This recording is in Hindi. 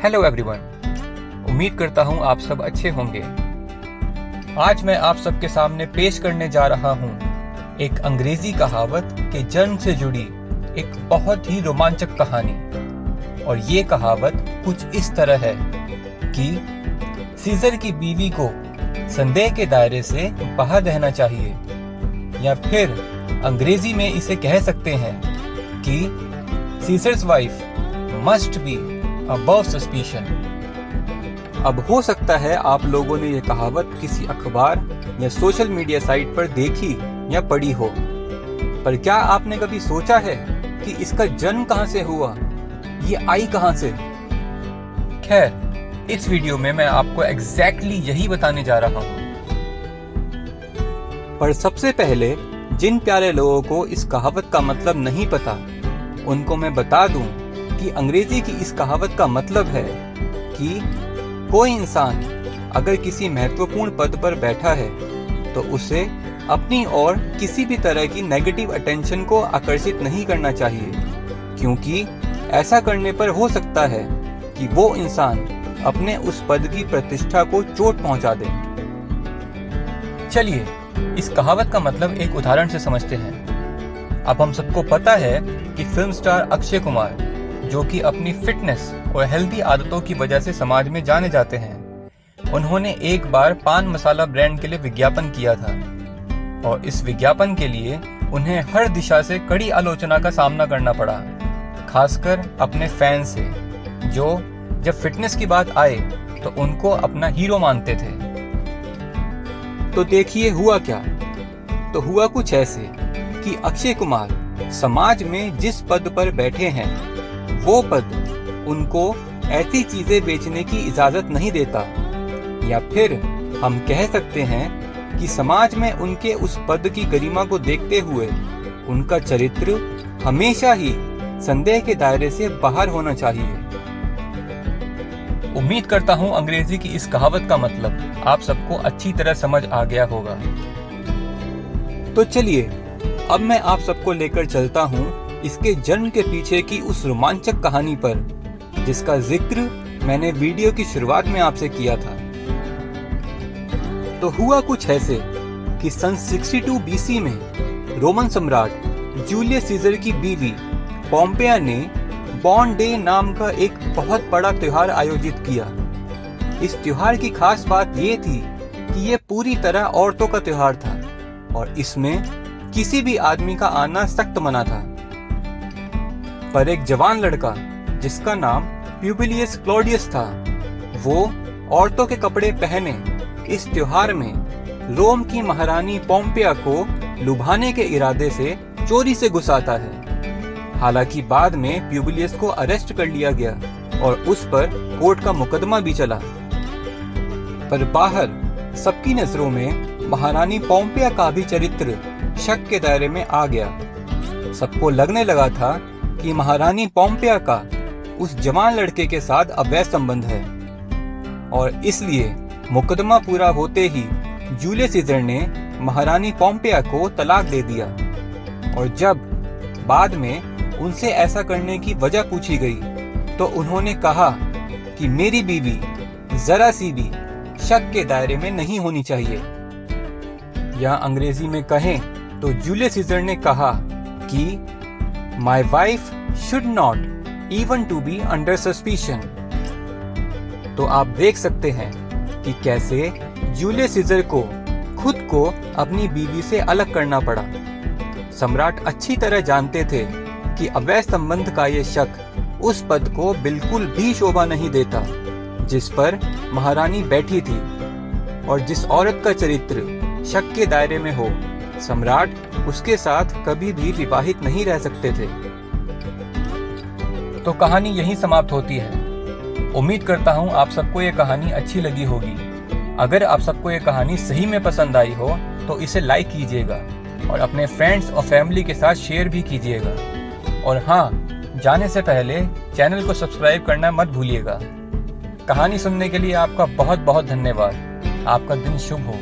हेलो एवरीवन, उम्मीद करता हूँ आप सब अच्छे होंगे। आज मैं आप सबके सामने पेश करने जा रहा हूँ एक अंग्रेजी कहावत के जन्म से जुड़ी एक बहुत ही रोमांचक कहानी। और ये कहावत कुछ इस तरह है कि सीजर की बीवी को संदेह के दायरे से बाहर रहना चाहिए, या फिर अंग्रेजी में इसे कह सकते हैं कि seizures wife must be above suspicion. अब हो सकता है आप लोगों ने यह कहावत किसी अखबार या सोशल मीडिया साइट पर देखी या पढ़ी हो, पर क्या आपने कभी सोचा है कि इसका जन्म कहां से हुआ, ये आई कहां से? खैर, इस वीडियो में मैं आपको एग्जैक्टली यही बताने जा रहा हूं। पर सबसे पहले जिन प्यारे लोगों को इस कहावत का मतलब नहीं पता, उनको मैं बता दूं कि अंग्रेजी की इस कहावत का मतलब है कि कोई इंसान अगर किसी महत्वपूर्ण पद पर बैठा है तो उसे अपनी ओर किसी भी तरह की नेगेटिव अटेंशन को आकर्षित नहीं करना चाहिए, क्योंकि ऐसा करने पर हो सकता है कि वो इंसान अपने उस पद की प्रतिष्ठा को चोट पहुंचा दे। चलिए इस कहावत का मतलब एक उदाहरण से समझते हैं। अब हम सबको पता है कि फिल्म स्टार अक्षय कुमार, जो कि अपनी फिटनेस और हेल्दी आदतों की वजह से समाज में जाने जाते हैं, उन्होंने एक बार पान मसाला ब्रांड के लिए विज्ञापन किया था। और इस विज्ञापन के लिए उन्हें हर दिशा से कड़ी आलोचना का सामना करना पड़ा, खासकर अपने फैंस से, जो जब फिटनेस की बात आए तो उनको अपना हीरो मानते थे। तो देखिए हुआ क्या। तो हुआ कुछ ऐसे कि अक्षय कुमार समाज में जिस पद पर बैठे हैं, वो पद उनको ऐसी चीजें बेचने की इजाजत नहीं देता, या फिर हम कह सकते हैं कि समाज में उनके उस पद की गरिमा को देखते हुए उनका चरित्र हमेशा ही संदेह के दायरे से बाहर होना चाहिए। उम्मीद करता हूँ अंग्रेजी की इस कहावत का मतलब आप सबको अच्छी तरह समझ आ गया होगा। तो चलिए अब मैं आप सबको लेकर चलता हूँ इसके जन्म के पीछे की उस रोमांचक कहानी पर, जिसका जिक्र मैंने वीडियो की शुरुआत में आपसे किया था। तो हुआ कुछ ऐसे कि सन 62 बीसी में रोमन सम्राट जूलियस सीजर की बीवी पोम्पेया ने बॉर्न डे नाम का एक बहुत बड़ा त्योहार आयोजित किया। इस त्योहार की खास बात ये थी कि ये पूरी तरह औरतों का त्योहार था और इसमें किसी भी आदमी का आना सख्त मना था। पर एक जवान लड़का जिसका नाम प्यूबिलियस क्लॉडियस था, वो औरतों के कपड़े पहने इस त्योहार में रोम की महारानी पोम्पेया को लुभाने के इरादे से चोरी से घुस आता है। हालांकि बाद में प्यूबिलियस को अरेस्ट कर लिया गया और उस पर कोर्ट का मुकदमा भी चला। पर बाहर सबकी नजरों में महारानी पोम्पेया का भी चरित्र शक के दायरे में आ गया। सबको लगने लगा था कि महारानी पोम्पेया का उस जवान लड़के के साथ अवैध संबंध है, और इसलिए मुकदमा पूरा होते ही जूलियस सीजर ने महारानी पोम्पेया को तलाक दे दिया। और जब बाद में उनसे ऐसा करने की वजह पूछी गई तो उन्होंने कहा कि मेरी बीवी जरा सी भी शक के दायरे में नहीं होनी चाहिए। या अंग्रेजी में कहें तो जूलियस सीजर ने कहा कि my wife should not even to be under suspicion. तो आप देख सकते हैं कि कैसे जूलियस सीजर को खुद को अपनी बीवी से अलग करना पड़ा। सम्राट अच्छी तरह जानते थे कि अवैध संबंध का ये शक उस पद को बिल्कुल भी शोभा नहीं देता जिस पर महारानी बैठी थी, और जिस औरत का चरित्र शक के दायरे में हो, सम्राट उसके साथ कभी भी विवाहित नहीं रह सकते थे। तो कहानी यहीं समाप्त होती है। उम्मीद करता हूँ आप सबको ये कहानी अच्छी लगी होगी। अगर आप सबको ये कहानी सही में पसंद आई हो तो इसे लाइक कीजिएगा और अपने फ्रेंड्स और फैमिली के साथ शेयर भी कीजिएगा। और हाँ, जाने से पहले चैनल को सब्सक्राइब करना मत भूलिएगा। कहानी सुनने के लिए आपका बहुत बहुत धन्यवाद। आपका दिन शुभ हो।